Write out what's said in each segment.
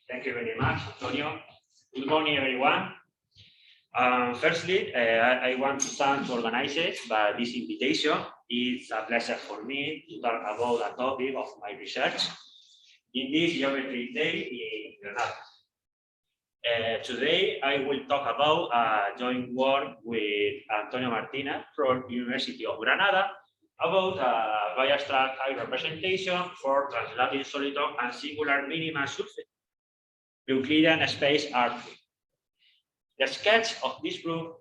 Thank you very much, Antonio. Good morning, everyone. Firstly, I want to thank the organizers for this invitation. It's a pleasure for me to talk about a topic of my research in this geometry day in Granada. Today, I will talk about joint work with Antonio Martínez from University of Granada about Weiertrass high representation for translating solitons and singular minimal surface, Euclidean space R3. The sketch of this proof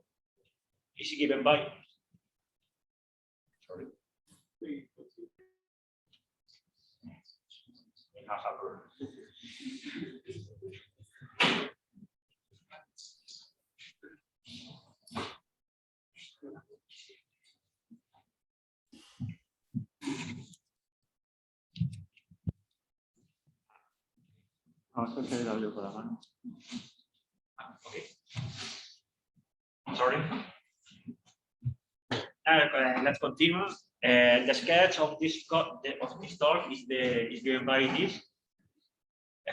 is given by. Sorry. Okay. Sorry. Let's continue. The sketch of this talk is given by this.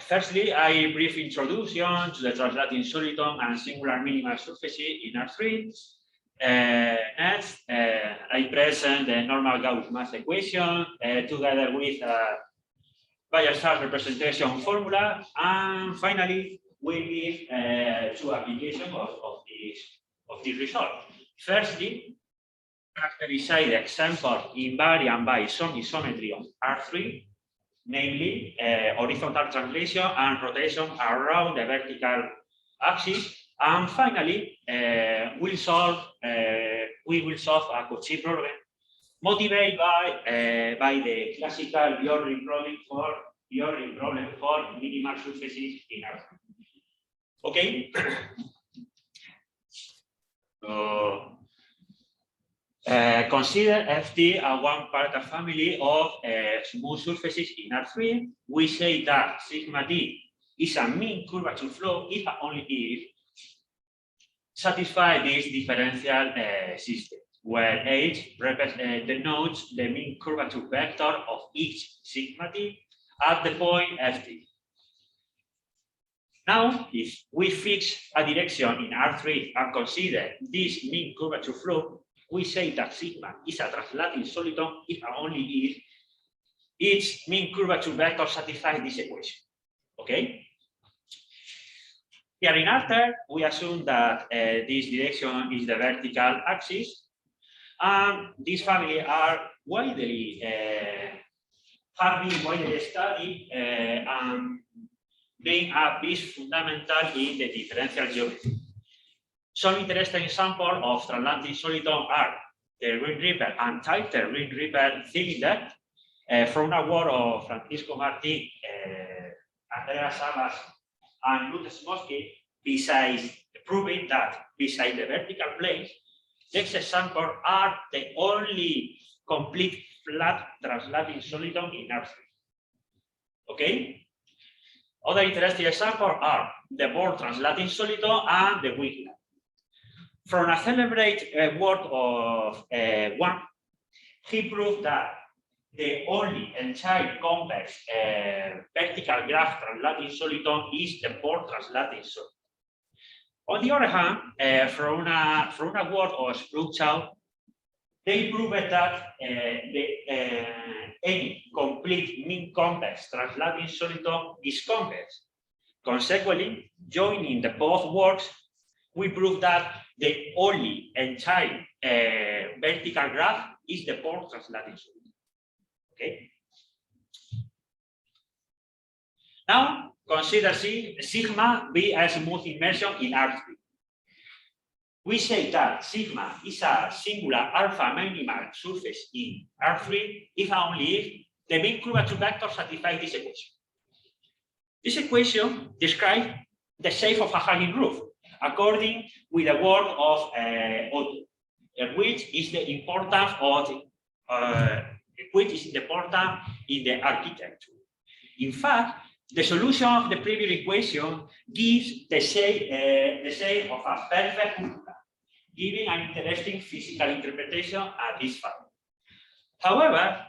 Firstly, a brief introduction to the translating soliton and singular minimal surfaces in R3. Next, I present the normal Gauss mass equation together with Weiertrass representation formula, and finally, we give two applications of this result. Firstly, characterize the example invariant by some isometry of R3, namely horizontal translation and rotation around the vertical axis. And finally, we will solve a Cauchy problem motivated by the classical Bjorn problem for minimal surfaces in R3. Okay. Consider FT a one-particle family of smooth surfaces in R3. We say that sigma t is a mean curvature flow if only if satisfy this differential system, where H denotes the mean curvature vector of each sigma t at the point FT. Now, if we fix a direction in R3 and consider this mean curvature flow, we say that sigma is a translating soliton if only if its mean curvature vector satisfies this equation. Okay? Here in R3, we assume that this direction is the vertical axis, and this family are have been widely studied and being a piece fundamental in the differential geometry. Some interesting examples of translating soliton are the ring ripper and tighter ring ripper cylinder from a work of Francisco Martín, Andrea Sabas, and Lutz Mosky, besides proving that beside the vertical planes, these examples are the only complete flat translating soliton in R3. Okay? Other interesting examples are the board translating soliton and the Weiertrass. From a celebrated work of Wang, he proved that the only entire convex vertical graph translating soliton is the board translating soliton. On the other hand, from a work of Spruchau, they proved that any complete mean convex translating soliton is convex. Consequently, joining the both works, we prove that the only entire vertical graph is the board translating soliton. Okay. Now, consider sigma be a smooth immersion in R3. We say that sigma is a singular alpha minimal surface in R3 if only if the mean curvature vector satisfies this equation. This equation describes the shape of a hanging roof according with the word of Otto, which is the importance of in the architecture. In fact, the solution of the previous equation gives the shape of a perfect cupola, giving an interesting physical interpretation at this fact. However,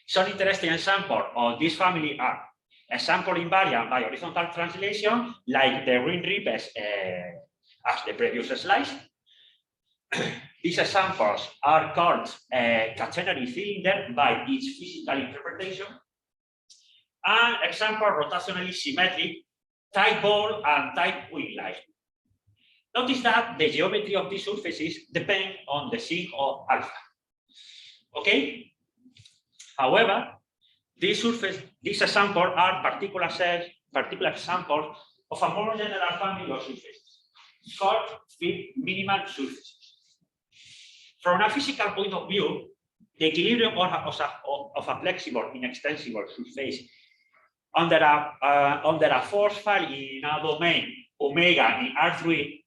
some interesting examples of this family are Example invariant by horizontal translation, like the ring reapers as the previous slide. These examples are called catenary cylinder by its physical interpretation. And example rotationally symmetric type ball and type wing line. Notice that the geometry of these surfaces depend on the sig of alpha. Okay? However, these examples are particular examples of a more general family of surfaces called minimal surfaces. From a physical point of view, the equilibrium of a flexible, inextensible surface under a force field in a domain omega in R3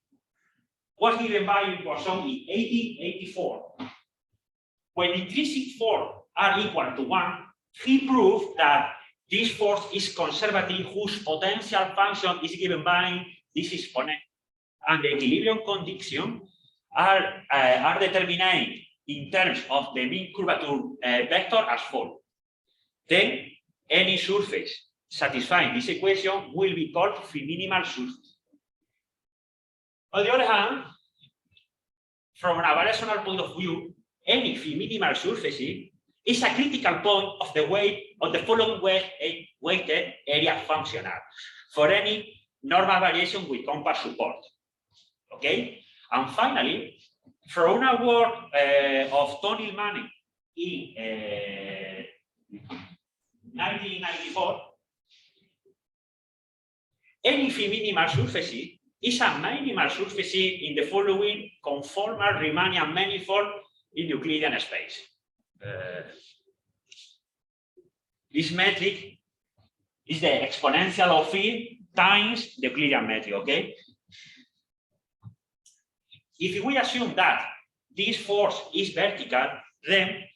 was given by Poisson in 1884. When intrinsic force are equal to 1, he proved that this force is conservative, whose potential function is given by this exponent, and the equilibrium conditions are determined in terms of the mean curvature vector as follows. Then any surface satisfying this equation will be called minimal surface. On the other hand, from a variational point of view, any minimal surface is a critical point of the weight of the following weighted area functional for any normal variation with compass support. Okay? And finally, from a work of Tony Manning in 1994, any minimal surface is a minimal surface in the following conformal Riemannian manifold in Euclidean space. This metric is the exponential of phi times the Euclidean metric, okay? If we assume that this force is vertical, then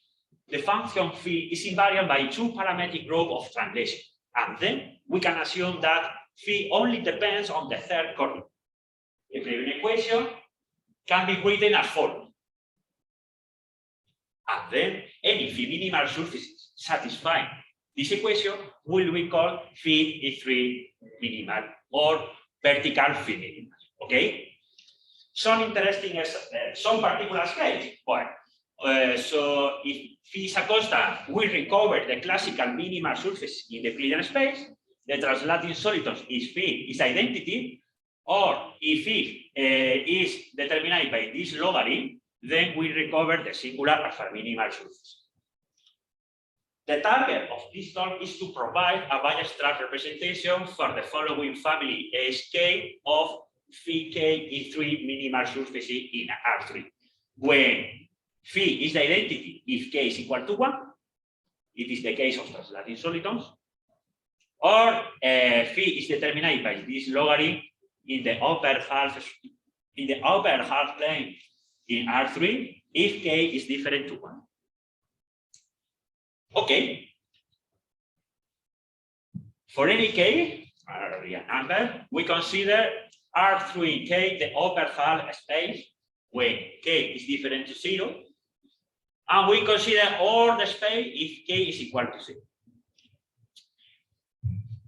the function phi is invariant by two parametric group of translation. And then we can assume that phi only depends on the third coordinate. The equilibrium equation can be written as follows. And then any phi minimal surfaces satisfying this equation will be called phi E3 minimal or vertical phi minimal. Okay? Some interesting, some particular case. Well, so if phi is a constant, we recover the classical minimal surface in the Euclidean space. The translating solitons is phi is identity, or if phi is determined by this logarithm, then we recover the singular as a minimal surface. The target of this talk is to provide a Weiertrass representation for the following family SK of phi k E3 minimal surface in R3. When phi is the identity if k is equal to 1, it is the case of translating solitons, or phi is determined by this logarithm in the upper half plane in R3 if k is different to 1. Okay. For any k, a real number, we consider R3K the upper half space when k is different to 0, and we consider all the space if k is equal to 0.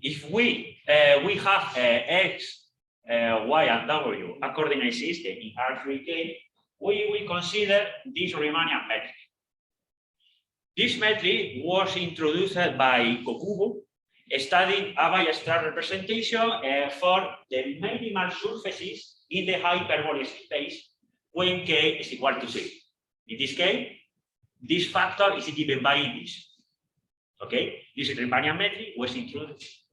If we have x, y, and w a coordinate system in R3K, we will consider this Riemannian metric. This metric was introduced by Kokubo, studying a Weiertrass representation for the minimal surfaces in the hyperbolic space when k is equal to 0. In this case, this factor is given by this. Okay, this Riemannian metric was introduced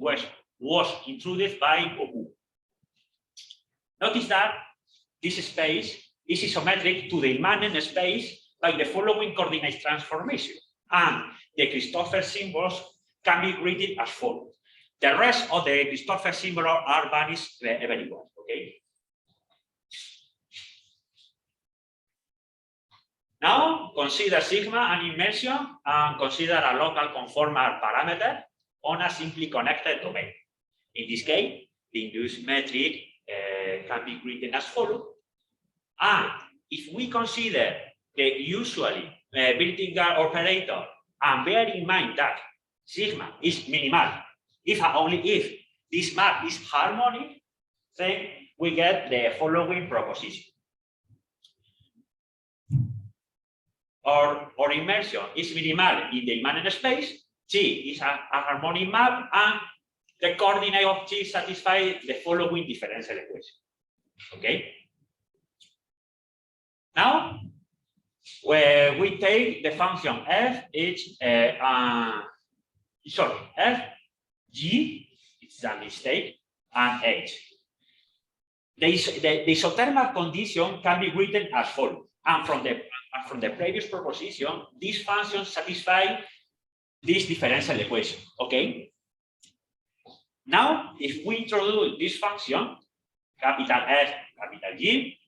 by Kokubo. Notice that this space is isometric to the immanent space by the following coordinate transformation, and the Christoffel symbols can be written as follows. The rest of the Christoffel symbols are vanished very well. Okay. Now consider sigma and immersion, and consider a local conformal parameter on a simply connected domain. In this case, the induced metric can be written as follows. And if we consider the usually Wirtinger operator, and bear in mind that sigma is minimal if and only if this map is harmonic, then we get the following proposition. Our immersion is minimal in the immanent space. G is a harmonic map, and the coordinate of G satisfies the following differential equation. Okay. Now, where we take the function f, f, g, it's a mistake, and h. The isothermal condition can be written as follows. And from the previous proposition, this function satisfies this differential equation. Okay. Now, if we introduce this function, capital F, capital G,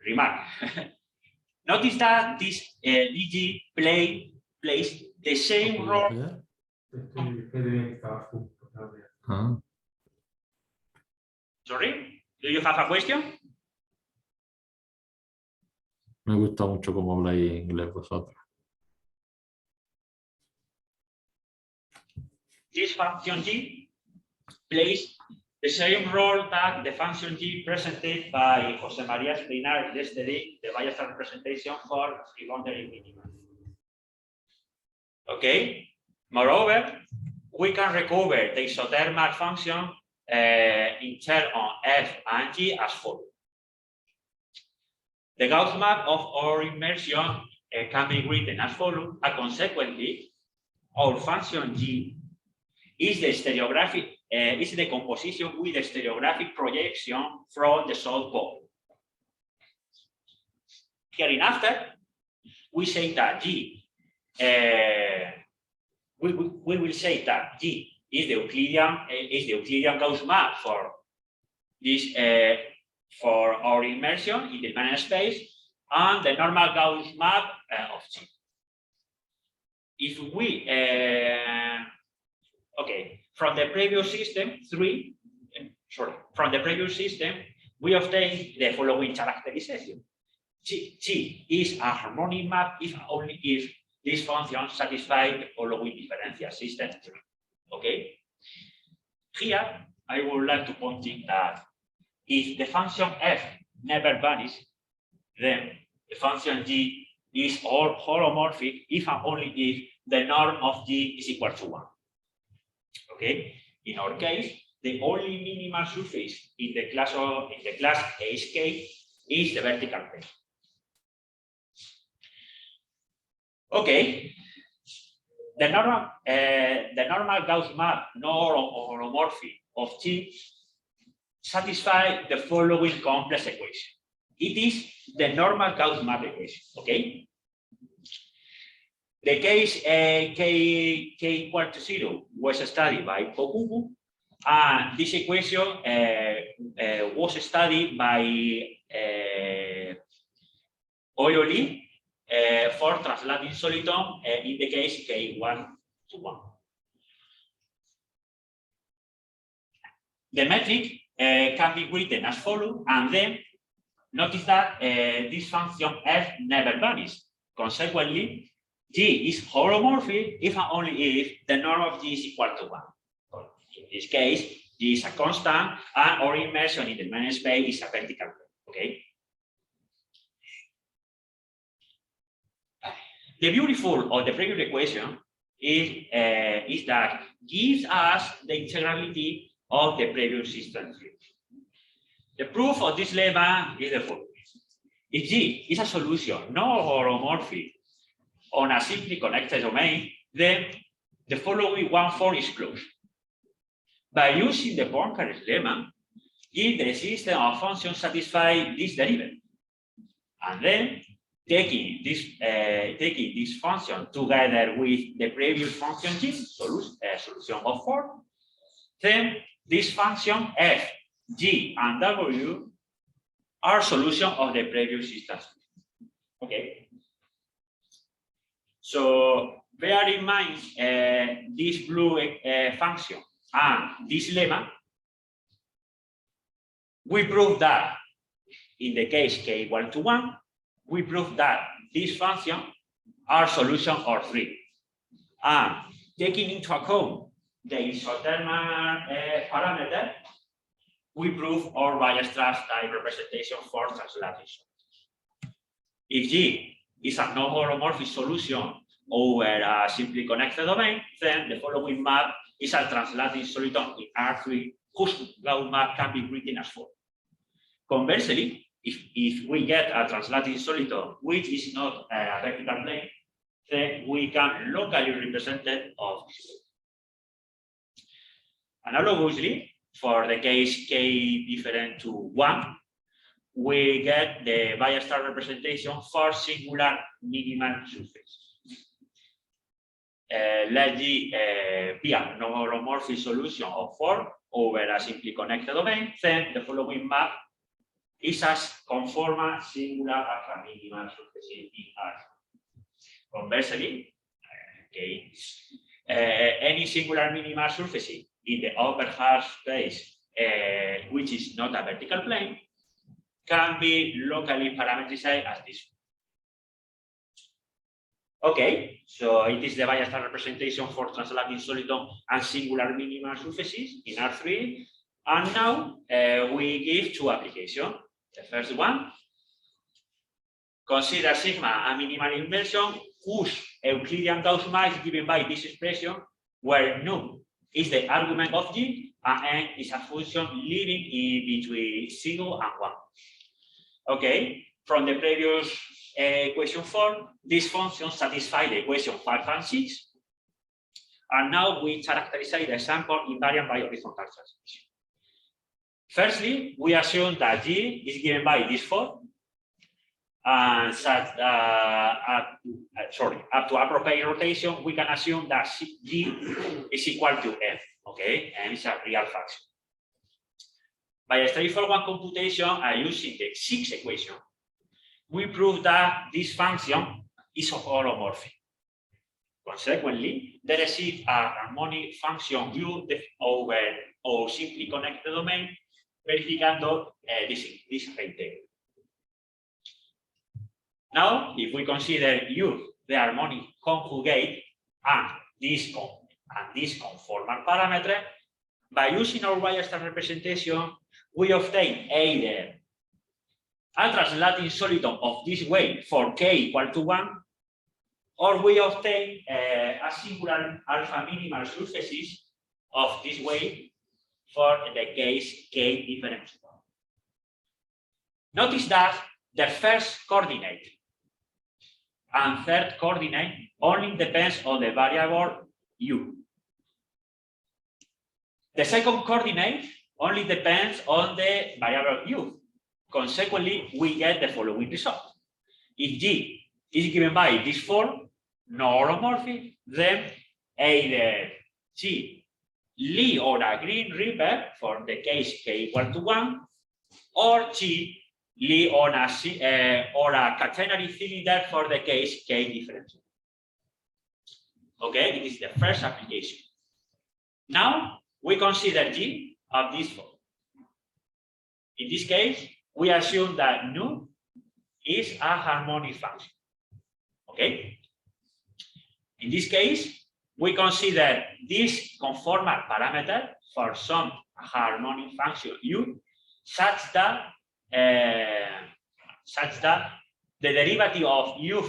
remark. Notice that this dg plays the same role. Sorry, do you have a question? Me gusta mucho cómo habláis inglés vosotros. This function g plays the same role that the function g presented by José María Espinar yesterday, the Weiertrass representation for free boundary minima. Okay. Moreover, we can recover the isothermal function in terms of f and g as follows. The Gauss map of our immersion can be written as follows, and consequently, our function g is the stereographic is the composition with the stereographic projection from the south pole. Hereinafter, we say that G we will say that G is the Euclidean Gauss map for this for our immersion in the immanent space, and the normal Gauss map of G. If we okay, from the previous system we obtain the following characterization. G is a harmonic map if only if this function satisfies the following differential system. Okay. Here, I would like to point out that if the function f never vanishes, then the function g is holomorphic if and only if the norm of g is equal to 1. Okay. In our case, the only minimal surface in the class HK is the vertical plane. Okay. The normal Gauss map holomorphic of G satisfies the following complex equation. It is the normal Gauss map equation. Okay. The case k equal to 0 was studied by Kokubu, and this equation was studied by Oyoli for translating soliton in the case k1 to 1. The metric can be written as follows, and then notice that this function f never vanishes. Consequently, G is holomorphic if and only if the norm of G is equal to 1. So in this case, G is a constant, and our immersion in the immanent space is a vertical plane. Okay. The beautiful of the previous equation is that gives us the integrability of the previous system. The proof of this lemma is the following. If G is a solution not holomorphic on a simply connected domain, then the following one form is closed. By using the Poincaré's lemma, if the system of functions satisfy this derivative, and then taking this function together with the previous function G, solution of form, then this function f, g, and w are solution of the previous system. Okay. So bear in mind this blue function and this lemma. We prove that in the case k equal to 1, we prove that this function are solution of 3. And taking into account the isothermal parameter, we prove our Weiertrass type representation for translating. If G is a non-holomorphic solution over a simply connected domain, then the following map is a translating soliton in R3 whose Gauss map can be written as follows. Conversely, if we get a translating soliton which is not a vertical plane, then we can locally represent it of this way. Analogously, for the case k different to 1, we get the Weiertrass representation for singular minimal surface. Let G be a non-holomorphic solution of 4 over a simply connected domain, then the following map is as conformal singular as a minimal surface in R. Conversely, any singular minimal surface in the upper half space, which is not a vertical plane, can be locally parameterized as this. Okay, so it is the Weiertrass representation for translating soliton and singular minimal surfaces in R3. And now we give two applications. The first one, consider sigma a minimal inversion whose Euclidean Gauss map is given by this expression, where nu is the argument of G and n is a function living in between 0 and 1. Okay, from the previous equation 4, this function satisfies the equation 5 and 6. And now we characterize the sample invariant by horizontal transformation. Firstly, we assume that G is given by this form, and such up to appropriate rotation, we can assume that G is equal to M. Okay, and it's a real fraction. By a straightforward computation using the 6th equation, we prove that this function is holomorphic. Consequently, they receive a harmonic function U over or simply connected domain, verificando this integral. Now, if we consider U the harmonic conjugate and this conformal parameter, by using our Weiertrass representation, we obtain either a translating soliton of this way for k equal to 1, or we obtain a singular alpha minimal surfaces of this way for the case k different to 1. Notice that the first coordinate and third coordinate only depends on the variable u. The second coordinate only depends on the variable u. Consequently, we get the following result. If G is given by this form, non-holomorphic, then either G Lie on a green river for the case k equal to 1, or G Lie on a catenary cylinder for the case k different. Okay, it is the first application. Now we consider G of this form. In this case, we assume that nu is a harmonic function. Okay. In this case, we consider this conformal parameter for some harmonic function u, such that the derivative of u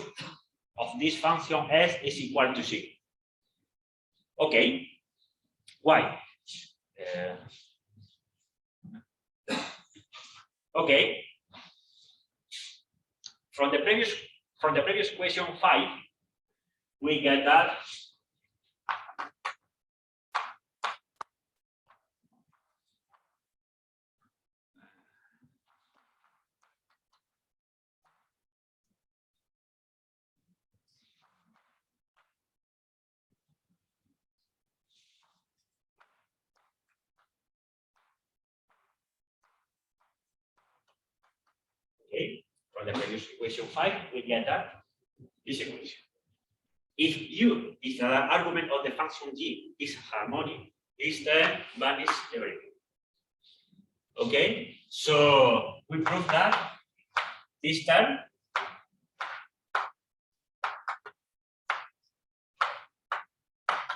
of this function s is equal to 0. Okay. Why? Okay. From the previous question 5, we get that from the previous equation 5, we get that this equation. If u is the argument of the function g is harmonic, this term vanishes everything. Okay, so we prove that this term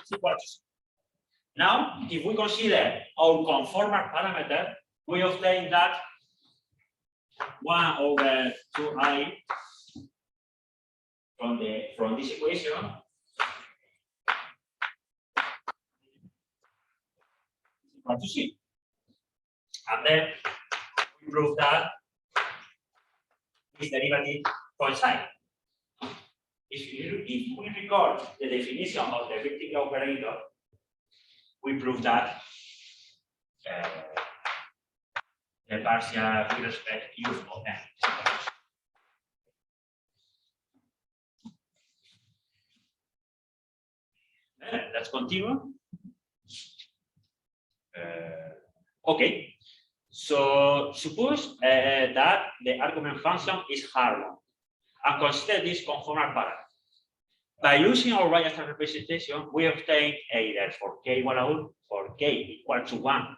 is equal to 0. Now, if we consider our conformal parameter, we obtain that 1/2i from this equation equal to C. And then we prove that this derivative coincides. If we record the definition of the vertical operator, we prove that the partial with respect to U of n. Let's continue. Okay, so suppose that the argument function is Harmon, and consider this conformal parameter. By using our Weiertrass representation, we obtain either for k equal to 1,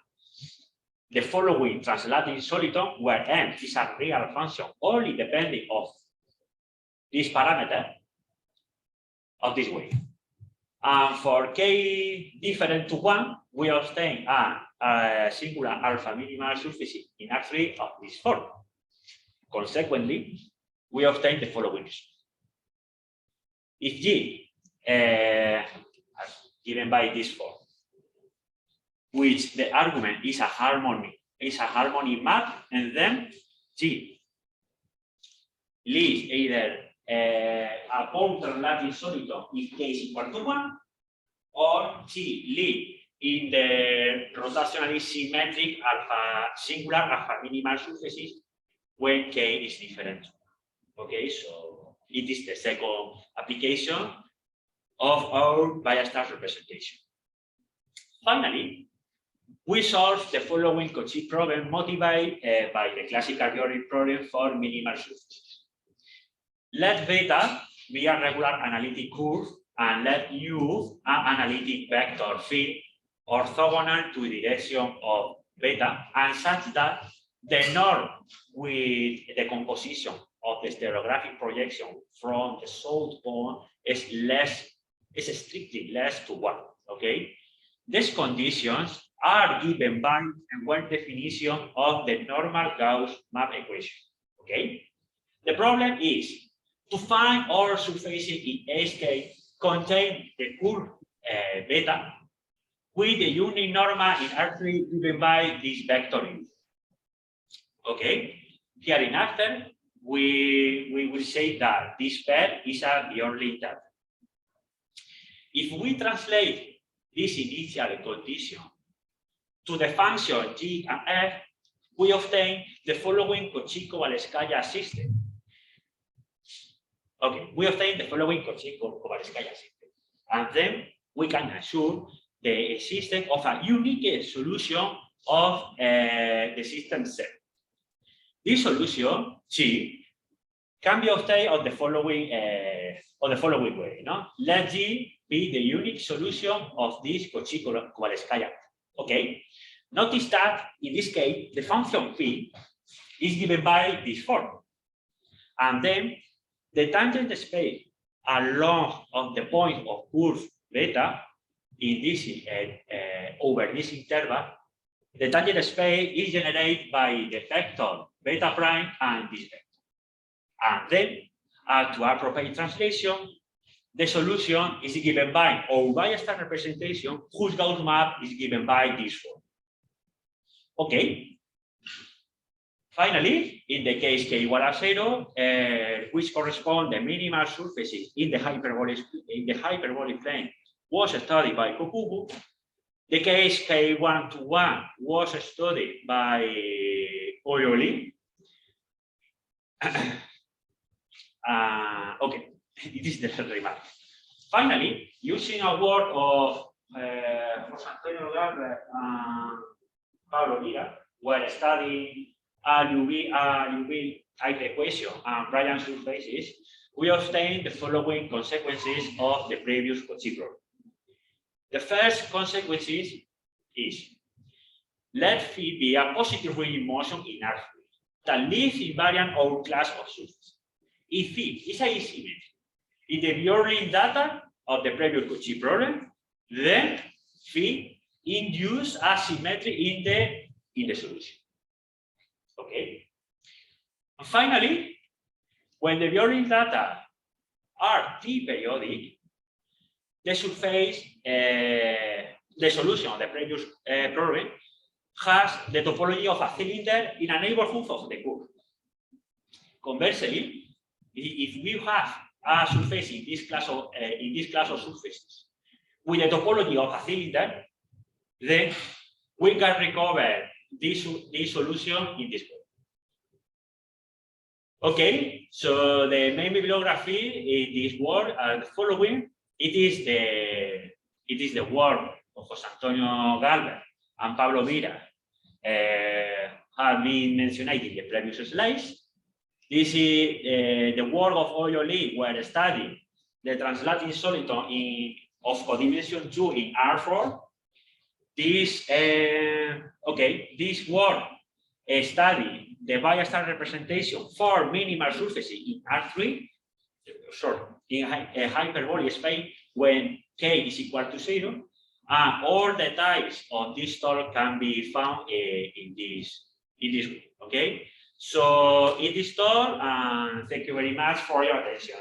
the following translated soliton where n is a real function only depending of this parameter of this way. And for k different to 1, we obtain a singular alpha minimal surface in R3 of this form. Consequently, we obtain the following result. If G given by this form, which the argument is a harmony map, and then G leads either upon translating soliton if k is equal to 1, or G lead in the rotationally symmetric singular alpha minimal surfaces when k is different. Okay, so it is the second application of our Weiertrass representation. Finally, we solve the following Cauchy problem motivated by the classical theory problem for minimal surfaces. Let beta be a regular analytic curve, and let U an analytic vector field orthogonal to the direction of beta, and such that the norm with the composition of the stereographic projection from the south point is strictly less to 1. Okay, these conditions are given by a well definition of the normal Gauss map equation. Okay, the problem is to find all surfaces in HK contain the curve beta with the unit normal in R3 given by this vector. Okay, hereinafter we will say that this pair is a Bjornlin term. If we translate this initial condition to the function g and f, we obtain the following Cauchy-Kovalevskaya system. Okay, we obtain the following Cauchy-Kovalevskaya system, and then we can assure the existence of a unique solution of the system set. This solution G can be obtained on the following way. No? Let G be the unique solution of this Cauchy-Kovalevskaya. Okay. Notice that in this case the function phi is given by this form, and then the tangent space along of the point of curve beta in this over this interval, the tangent space is generated by the vector beta prime and this vector. And then, to appropriate translation, the solution is given by our Weiertrass representation, whose Gauss map is given by this form. Okay. Finally, in the case k equal to 0, which correspond the minimal surfaces in the hyperbolic plane, was studied by Kokubu. The case k1 to 1 was studied by Oyoli. Okay, it is the remark. Finally, using a work of José Antonio Garber and Pablo Lira, were studying UV type equation and Bryan surfaces, we obtained the following consequences of the previous Cauchy problem. The first consequences is, let phi be a positive ring motion in R3 that lives invariant over class of surface. If phi is asymmetry in the Bjornlin data of the previous Cauchy problem, then phi induce asymmetry in the solution. Okay. And finally, when the Bjorn data are T-periodic, the surface, the solution of the previous problem has the topology of a cylinder in a neighborhood of the curve. Conversely, if we have a surface in this class of surfaces with the topology of a cylinder, then we can recover this solution in this way. Okay, so the main bibliography in this work are the following. It is the work of José Antonio Galvez and Pablo Mira, have been mentioned in the previous slides. This is the work of Oyo Lee, where studying the translating soliton of codimension 2 in R4. This work study the biased representation for minimal surfaces in R3, in a hyperbolic space when k is equal to 0, and all the types of this talk can be found in this way. Okay, so it is all, and thank you very much for your attention.